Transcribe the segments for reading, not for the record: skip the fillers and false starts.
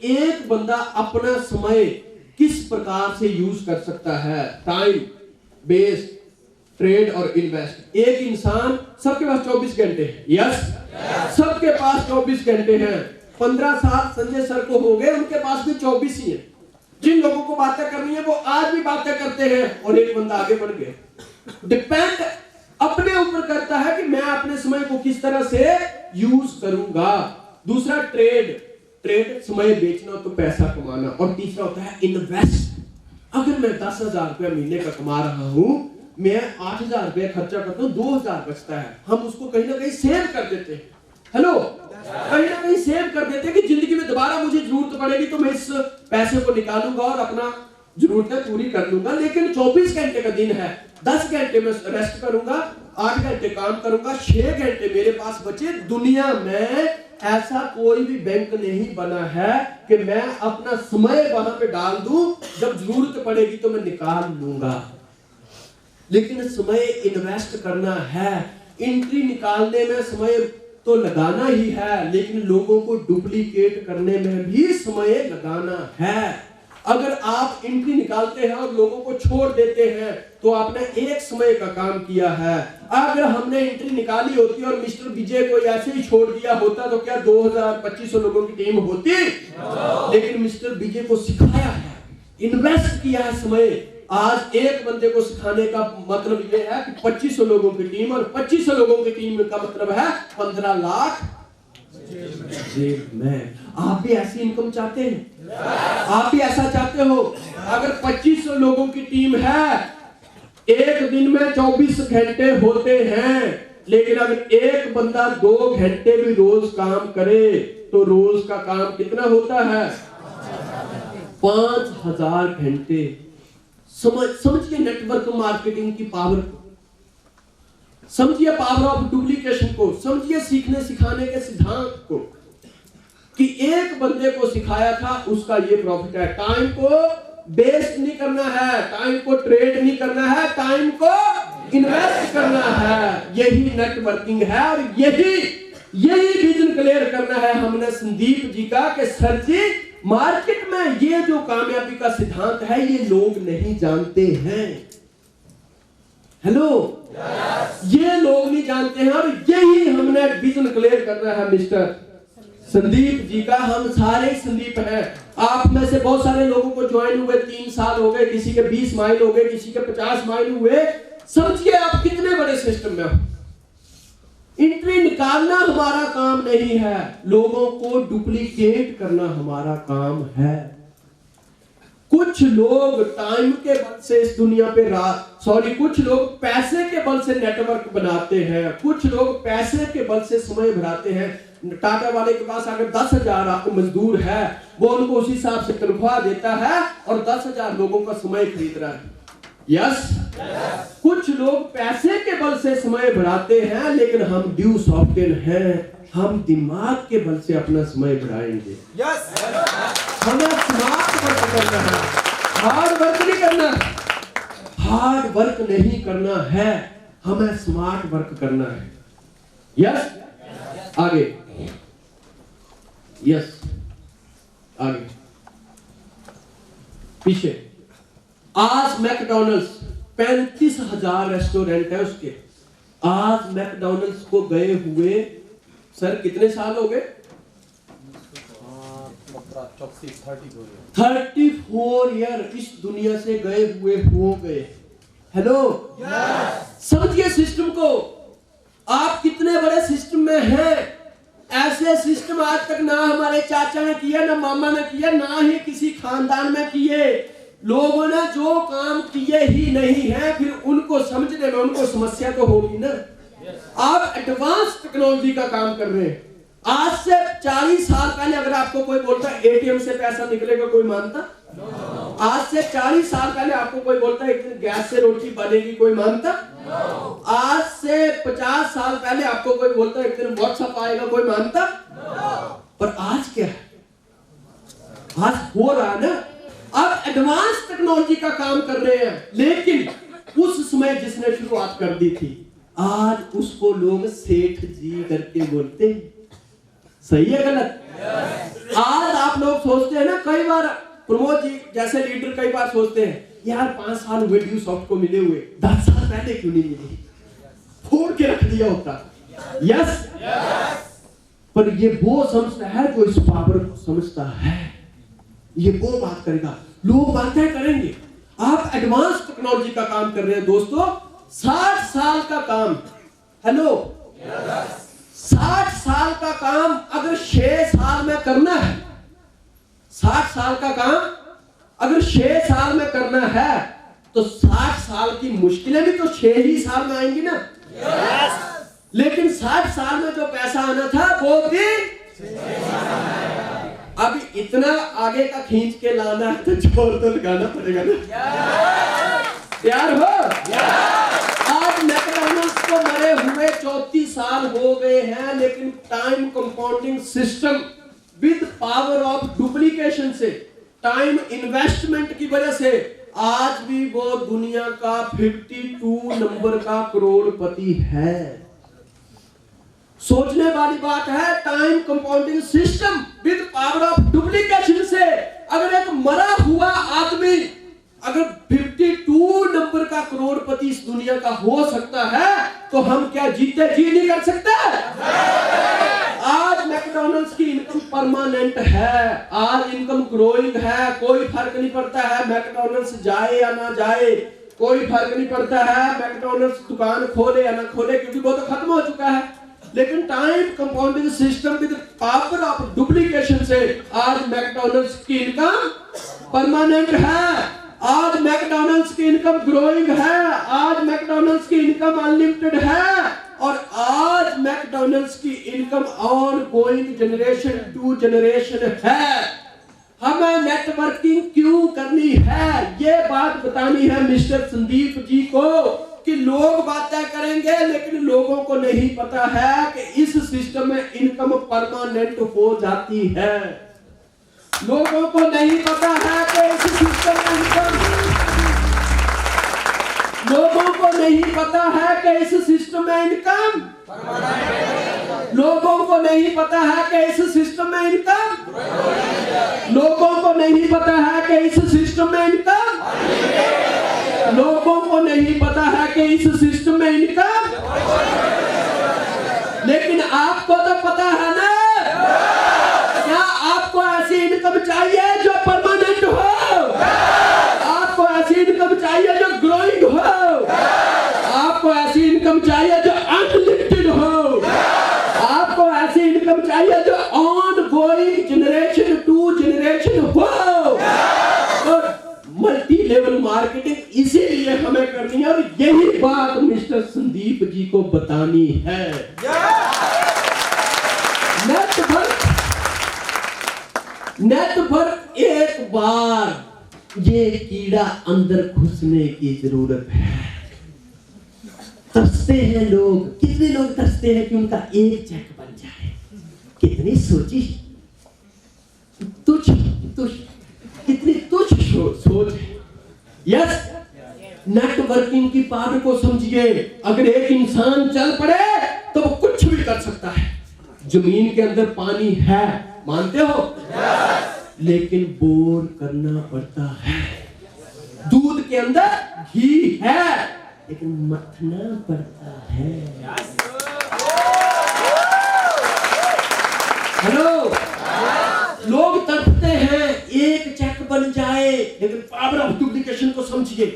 एक बंदा अपना समय किस प्रकार से यूज कर सकता है, टाइम बेस्ड ट्रेड और इन्वेस्ट। एक इंसान, सबके पास 24 घंटे हैं, यस, सबके पास 24 घंटे हैं। 15 साल संजय सर को हो गए, उनके पास भी 24 ही है। जिन लोगों को बातें करनी है वो आज भी बातें करते हैं और एक बंदा आगे बढ़ गया। डिपेंड अपने ऊपर करता है कि मैं अपने समय को किस तरह से यूज करूंगा। दूसरा ट्रेड, समय बेचना तो पैसा कमाना। और तीसरा होता है इन्वेस्ट। अगर मैं 10,000 रुपया महीने का कमा रहा हूं, मैं 8,000 रुपया खर्चा करता हूं, 2,000 बचता है, हम उसको कहीं ना कहीं सेव कर देते हैं। हेलो, कहीं ना कहीं सेव कर देते हैं कि जिंदगी में दोबारा मुझे जरूरत पड़ेगी तो मैं इस पैसे को निकालूंगा और अपना जरूरतें पूरी कर लूंगा। लेकिन 24 घंटे का दिन है, 10 घंटे में रेस्ट करूंगा, 8 घंटे काम करूंगा, 6 घंटे मेरे पास बचे। दुनिया में ऐसा कोई भी बैंक नहीं बना है कि मैं अपना समय वहां पे डाल दूं, जब जरूरत पड़ेगी तो मैं निकाल लूंगा। लेकिन समय इन्वेस्ट करना है। एंट्री निकालने में समय तो लगाना ही है, लेकिन लोगों को डुप्लीकेट करने में भी समय लगाना है। अगर आप एंट्री निकालते हैं और लोगों को छोड़ देते हैं तो आपने एक समय का काम किया है। अगर हमने एंट्री निकाली होती और मिस्टर विजय को ऐसे ही छोड़ दिया होता तो क्या 2000-2500 लोगों की टीम होती? लेकिन मिस्टर विजय को सिखाया है, इन्वेस्ट किया है समय। आज एक बंदे को सिखाने का मतलब यह है कि 2500 लोगों की टीम, और 2500 लोगों की टीम का मतलब है 15 लाख जेब में। आप भी ऐसी इनकम चाहते हैं? आप भी ऐसा चाहते हो? अगर 2500 लोगों की टीम है, एक दिन में 24 घंटे होते हैं, लेकिन अगर एक बंदा 2 घंटे भी रोज काम करे तो रोज का काम कितना होता है? 5000 घंटे। समझिए नेटवर्क मार्केटिंग की पावर को, समझिए पावर ऑफ डुप्लीकेशन को, समझिए सीखने सिखाने के सिद्धांत को, कि एक बंदे को सिखाया था, उसका ये प्रॉफिट है। टाइम को वेस्ट नहीं करना है, टाइम को ट्रेड नहीं करना है, टाइम को इन्वेस्ट करना है। यही नेटवर्किंग है और यही विजन क्लियर करना है हमने संदीप जी का कि सर जी, मार्केट में ये जो कामयाबी का सिद्धांत है ये लोग नहीं जानते हैं। हेलो, ये लोग नहीं जानते हैं और यही हमने विजन क्लियर करना है मिस्टर संदीप जी का। हम सारे संदीप हैं। आप में से बहुत सारे लोगों को ज्वाइन हुए 3 साल हो गए, किसी के 20 माइल हो गए, किसी के 50 माइल हुए। समझिए आप कितने बड़े सिस्टम में हो। एंट्री निकालना हमारा काम नहीं है, लोगों को डुप्लीकेट करना हमारा काम है। कुछ लोग टाइम के बल से इस दुनिया पे कुछ लोग पैसे के बल से नेटवर्क बनाते हैं, कुछ लोग पैसे के बल से समय बढ़ाते हैं। टाटा वाले के पास अगर 10,000 आपको मजदूर है, वो उनको उसी हिसाब से तनख्वाह देता है और 10,000 लोगों का समय खरीद रहा है। यस, कुछ लोग पैसे के बल से समय बढ़ाते हैं, लेकिन हम ड्यू सॉफ्टवेयर हैं, हम दिमाग के बल से अपना समय बढ़ाएंगे। हमें स्मार्ट वर्क करना है, हार्ड वर्क नहीं करना। हार्ड वर्क नहीं करना है, हमें स्मार्ट वर्क करना है। यस, आगे, यस, आगे, पीछे। आज मैकडॉनल्ड्स 35,000 रेस्टोरेंट है उसके। आज मैकडॉनल्ड्स को गए हुए सर कितने साल हो गए? 34 ईयर इस दुनिया से गए हुए हो गए। हेलो, समझिए सिस्टम को। आप कितने बड़े सिस्टम में हैं। ऐसे सिस्टम आज तक ना हमारे चाचा ने किया, ना मामा ने किया, ना ही किसी खानदान में किए। लोगों ने जो काम किए ही नहीं है, फिर उनको समझने में उनको समस्या तो होगी ना। आप एडवांस टेक्नोलॉजी का काम कर रहे हैं। आज से 40 साल पहले अगर आपको कोई बोलता एटीएम से पैसा निकलेगा, कोई मानता? आज से 40 साल पहले आपको कोई बोलता एक दिन गैस से रोटी बनेगी, कोई मानता? आज से 50 साल पहले आपको कोई बोलता एक दिन व्हाट्सएप आएगा, कोई मानता? पर आज क्या है? आज हो रहा है ना। अब एडवांस टेक्नोलॉजी का काम कर रहे हैं, लेकिन उस समय जिसने शुरुआत कर दी थी, आज उसको लोग सेठ जी करके बोलते हैं। सही है गलत? आज आप लोग सोचते हैं ना, कई बार प्रमोद जी जैसे लीडर कई बार सोचते हैं यार 5 साल हुए ड्यू सॉफ्ट को मिले हुए, 10 साल पहले क्यों नहीं मिली, फोड़ के रख दिया होता। यस, पर ये वो समझता है जो इस पावर को समझता है, ये वो बात करेगा। लोग बातें करेंगे। आप एडवांस टेक्नोलॉजी का काम कर रहे हैं दोस्तों, 60 साल का काम, हेलो 60 साल का काम अगर 6 साल में करना है, 60 साल का काम अगर 6 साल में करना है, तो 60 साल की मुश्किलें भी तो 6 ही साल में आएंगी ना। लेकिन 60 साल में जो पैसा आना था वो भी अब इतना आगे का खींच के लाना है तो जोर तो लगाना पड़ेगा ना। तैयार हो? आज मैकडॉनल्ड्स को मरे हुए 34 साल हो गए हैं, लेकिन time compounding system with power of duplication से, टाइम इन्वेस्टमेंट की वजह से आज भी वो दुनिया का 52 नंबर का करोड़पति है। सोचने वाली बात है, time compounding system with power of duplication से अगर एक मरा हुआ आदमी अगर 52 नंबर का करोड़पति इस दुनिया का हो सकता है, तो हम क्या जीते जी नहीं कर सकते? आज मैकडॉनल्ड्स की इनकम परमानेंट है, आज इनकम ग्रोइंग है, कोई फर्क नहीं पड़ता है मैकडॉनल्ड्स जाए या ना जाए, कोई फर्क नहीं पड़ता है मैकडॉनल्ड्स दुकान खोले या ना खोले, क्योंकि वो तो खत्म हो चुका है। लेकिन time compounding system with power of duplication से आज मैकडॉनल्ड्स की इनकम परमानेंट है, आज मैकडॉनल्ड्स की इनकम ग्रोइंग है, आज मैकडॉनल्ड्स की इनकम अनलिमिटेड है, और आज मैकडॉनल्ड्स की income on going generation to generation है। हमें नेटवर्किंग क्यों करनी है, ये बात बतानी है मिस्टर संदीप जी को, कि लोग बातें करेंगे लेकिन लोगों को नहीं पता है कि इस सिस्टम में इनकम परमानेंट हो जाती है। लोगों को नहीं पता है कि इस सिस्टम में इनकम, लोगों को नहीं पता है कि इस सिस्टम में इनकम, लोगों को नहीं पता है कि इस सिस्टम में इनकम, लोगों को नहीं पता है कि इस सिस्टम में इनकम, लोगों को नहीं पता है कि इस सिस्टम में इनकम, लेकिन आपको तो पता है ना। क्या आपको ऐसी इनकम चाहिए जो परमानेंट हो? आपको ऐसी इनकम चाहिए जो ग्रोइंग हो? आपको ऐसी इनकम चाहिए जो अनलिमिटेड हो? आपको ऐसी इनकम चाहिए जो on going generation to generation हो? मल्टी लेवल मार्केटिंग इसीलिए हमें करनी है, और यही बात मिस्टर संदीप जी को बतानी है। नेट पर एक बार ये कीड़ा अंदर घुसने की जरूरत है। तरसते हैं लोग, कितने लोग तरसते हैं कि उनका एक चेक बन जाए। कितनी सोची तुझ कितनी तुच्छ सोच है। यस, नेटवर्किंग की पावर को समझिए। अगर एक इंसान चल पड़े तो वो कुछ भी कर सकता है। जमीन के अंदर पानी है, मानते हो? लेकिन बोर करना पड़ता है। दूध के अंदर घी है, लेकिन मथना पड़ता है। हेलो, लोग तड़पते हैं एक चेक बन जाए, लेकिन पावर ऑफ डुप्लीकेशन को समझिए,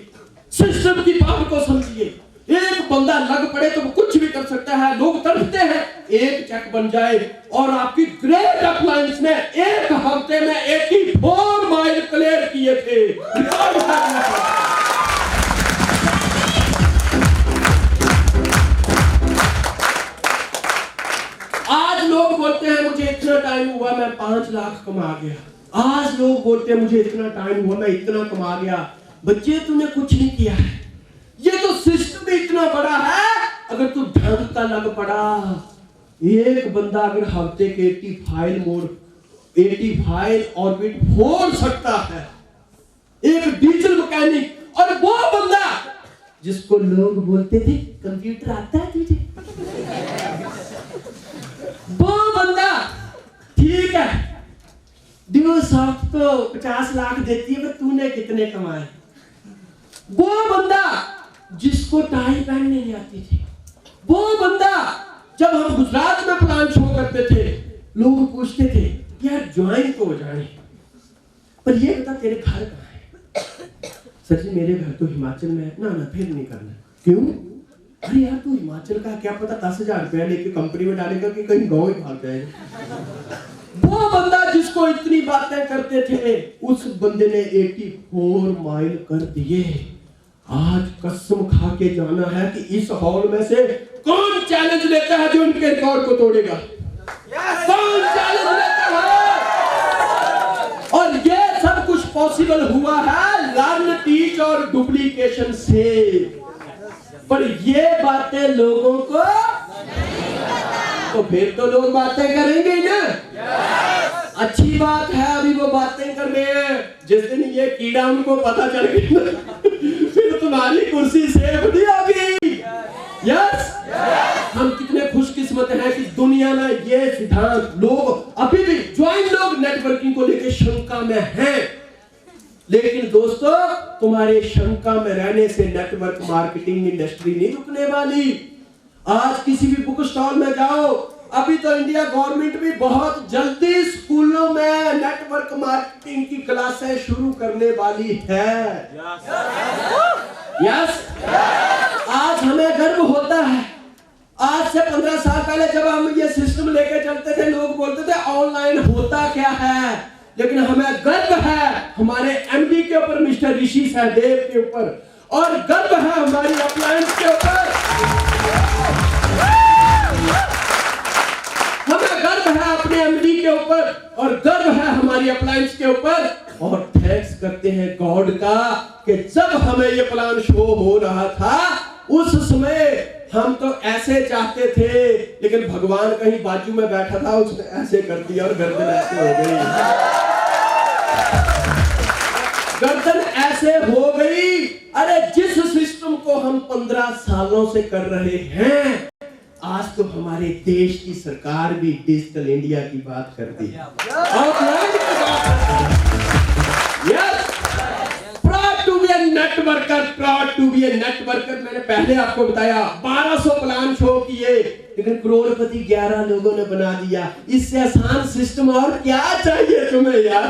सिस्टम की पावर को समझिए। एक बंदा लग पड़े तो वो कुछ भी कर सकता है। लोग तड़पते हैं एक चेक बन जाए, और आपकी ग्रेट अप्लायंस ने एक हफ्ते में 84 माइल क्लियर किए थे। आज लोग बोलते हैं मुझे इतना टाइम हुआ मैं 5 लाख कमा गया। आज लोग बोलते हैं मुझे इतना टाइम हुआ मैं इतना कमा गया। बच्चे, तूने कुछ नहीं किया है, ये तो सिस्टम ही इतना बड़ा है। अगर तू ढंग का लग पड़ा, एक बंदा अगर हफ्ते के 85 ऑर्बिट फोड़ सकता है, एक डीजल मैकेनिक, और वो बंदा जिसको लोग बोलते थे कंप्यूटर आता है तुझे, वो बंदा ठीक है ड्यू सॉफ्ट तो 50 लाख देती है, पर तूने कितने कमाए? वो बंदा जिसको टाई पहनने नहीं आती थी, वो बंदा जब हम गुजरात में प्लान शो करते थे, लोग पूछते थे यार ज्वाइन तो हो जाए, पर ये बता तेरे घर कहाँ है? सर जी मेरे घर तो हिमाचल में है। ना फिर नहीं करना। क्यों? अरे यार तू हिमाचल का क्या पता 10,000 रुपया लेके कंपनी में डालेगा कि कहीं गाँव ही भाग जाएगा। वो बंदा जिसको इतनी बातें करते थे, उस बंदे ने 84 माइल कर दिए। आज कसम खा के जाना है कि इस हॉल में से कौन चैलेंज लेता है जो इनके रिकॉर्ड को तोड़ेगा? कौन चैलेंज लेता है? और ये सब कुछ पॉसिबल हुआ है लर्न, टीच और डुप्लीकेशन से। पर ये बातें लोगों को तो फिर तो लोग बातें करेंगे ना। अच्छी बात है, अभी वो बातें कर रहे हैं। जिस दिन ये कीड़ा उनको पता चल गया फिर तुम्हारी कुर्सी सेफ नहीं होगी। यस, हम कितने खुशकिस्मत हैं कि दुनिया में ये सिद्धांत लोग अभी भी ज्वाइन लोग नेटवर्किंग को लेकर शंका में हैं। लेकिन दोस्तों तुम्हारे शंका में रहने से नेटवर्क मार्केटिंग इंडस्ट्री नहीं रुकने वाली। आज किसी भी बुक स्टॉल में जाओ, अभी तो इंडिया गवर्नमेंट भी बहुत जल्दी स्कूलों में नेटवर्क मार्केटिंग की क्लासें शुरू करने वाली है। यस, आज हमें गर्व होता है। आज से 15 साल पहले जब हम ये सिस्टम लेके चलते थे, लोग बोलते थे ऑनलाइन होता क्या है, लेकिन हमें गर्व है हमारे एमडी के ऊपर, मिस्टर ऋषि सहदेव के ऊपर, और गर्व है हमारी अप्लायंस के ऊपर। हमें गर्व है अपने एमडी के ऊपर और गर्व है हमारी अप्लायंस के ऊपर। और थैंक्स करते हैं गॉड का कि जब हमें ये प्लान शो हो रहा था उस समय हम तो ऐसे चाहते थे, लेकिन भगवान कहीं बाजू में बैठा था, उसने ऐसे कर दिया और गर्दन ऐसे हो गई। गर्दन ऐसे हो गई। अरे जिस सिस्टम को हम 15 सालों से कर रहे हैं, आज तो हमारे देश की सरकार भी डिजिटल इंडिया की बात करती है। Proud to be a networker, proud to be a networker. मैंने पहले आपको बताया 1200 प्लान शो किए, लेकिन करोड़पति 11 लोगों ने बना दिया। इससे आसान सिस्टम और क्या चाहिए तुम्हें यार?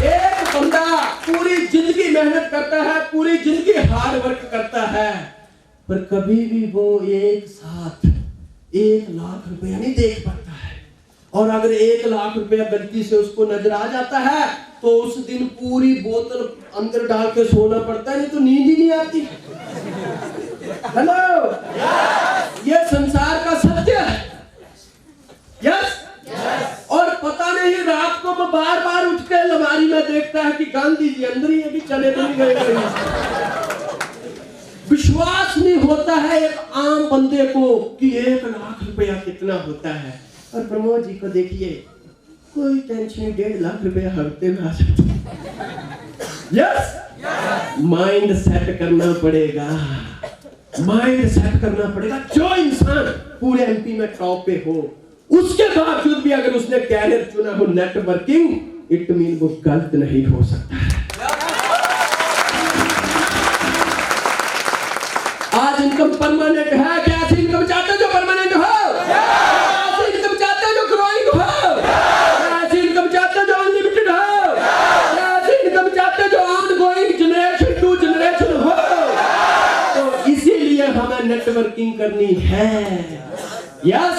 एक बंदा पूरी जिंदगी मेहनत करता है, पूरी जिंदगी हार्ड वर्क करता है, पर कभी भी वो एक साथ 1 लाख रुपया नहीं देख पाता है। और अगर 1 लाख रुपया गलती से उसको नजर आ जाता है तो उस दिन पूरी बोतल अंदर डाल के सोना पड़ता है, नहीं तो नींद ही नहीं आती। हेलो, ये संसार का सत्य है। यस, और पता नहीं रात को वो बार बार उठ के अलमारी में देखता है कि गांधी जी अंदर ही है कि चले तो नहीं गए। विश्वास नहीं होता है एक आम बंदे को कि 1 लाख रुपया कितना होता है। और प्रमोद जी को देखिए, कोई टेंशन, 1.5 लाख रुपया हफ्ते में आ जाता है। यस, माइंड सेट करना पड़ेगा, माइंड सेट करना पड़ेगा। जो इंसान पूरे एमपी में टॉप पे हो, उसके बावजूद भी अगर उसने कैरियर चुना हो नेटवर्किंग, इट मीन वो गलत नहीं हो सकता है। आज इनकम परमानेंट है। क्या ऐसी इनकम चाहते हो जो परमानेंट हो? ऐसी इनकम चाहते हो जो ग्रोइंग हो? ऐसी इनकम चाहते हो जो अनलिमिटेड हो? ऐसी इनकम चाहते हो जो ऑनगोइंग जनरेशन टू जनरेशन हो? तो इसीलिए हमें नेटवर्किंग करनी है। यस,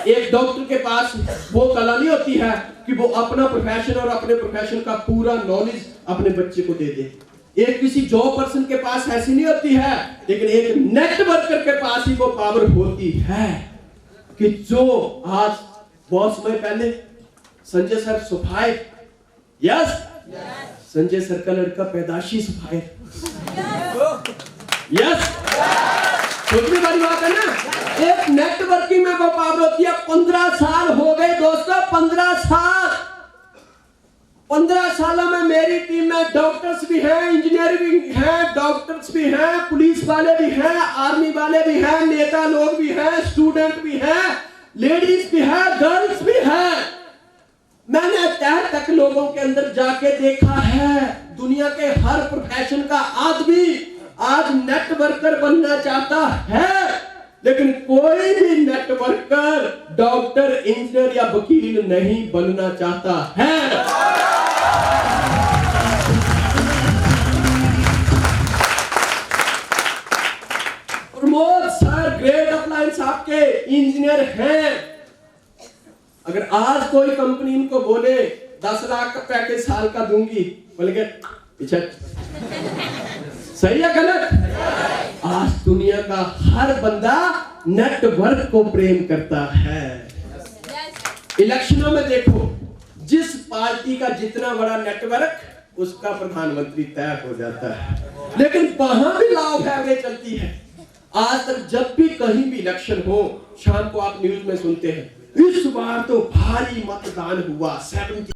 एक डॉक्टर के पास वो कला नहीं होती है कि वो अपना प्रोफेशन और अपने प्रोफेशन का पूरा नॉलेज अपने बच्चे को दे दे। एक किसी जॉब पर्सन के पास ऐसी नहीं होती है, लेकिन एक नेटवर्कर के पास ही वो पावर होती है कि जो आज बहुत समय पहले Sanjay sir sapphire, yes, Sanjay sir का लड़का पैदाशी सफायर, यस, छोटी वाली बात है ना। एक नेटवर्किंग में वो पावर होती है। 15 साल हो गए दोस्तों, 15 साल। 15 सालों में मेरी टीम में डॉक्टर्स भी हैं, इंजीनियर भी हैं, डॉक्टर्स भी हैं, पुलिस वाले भी हैं, आर्मी वाले भी हैं, नेता लोग भी हैं, स्टूडेंट भी हैं, लेडीज भी हैं, गर्ल्स भी हैं। मैंने तह तक लोगों के अंदर जाके देखा है, दुनिया के हर प्रोफेशन का आदमी आज नेटवर्कर बनना चाहता है, लेकिन कोई भी नेटवर्कर डॉक्टर, इंजीनियर या वकील नहीं बनना चाहता है। प्रमोद सर ग्रेट अप्लायंस आपके इंजीनियर हैं। अगर आज कोई कंपनी इनको बोले 10 लाख का पैकेज साल का दूंगी, बोलेंगे पीछे सही है गलत? आज दुनिया का हर बंदा नेटवर्क को प्रेम करता है। इलेक्शनों में देखो, जिस पार्टी का जितना बड़ा नेटवर्क उसका प्रधानमंत्री तय हो जाता है, लेकिन वहां भी लॉ ऑफ एवरेज चलती है। आज तक जब भी कहीं भी इलेक्शन हो, शाम को आप न्यूज में सुनते हैं इस बार तो भारी मतदान हुआ, 70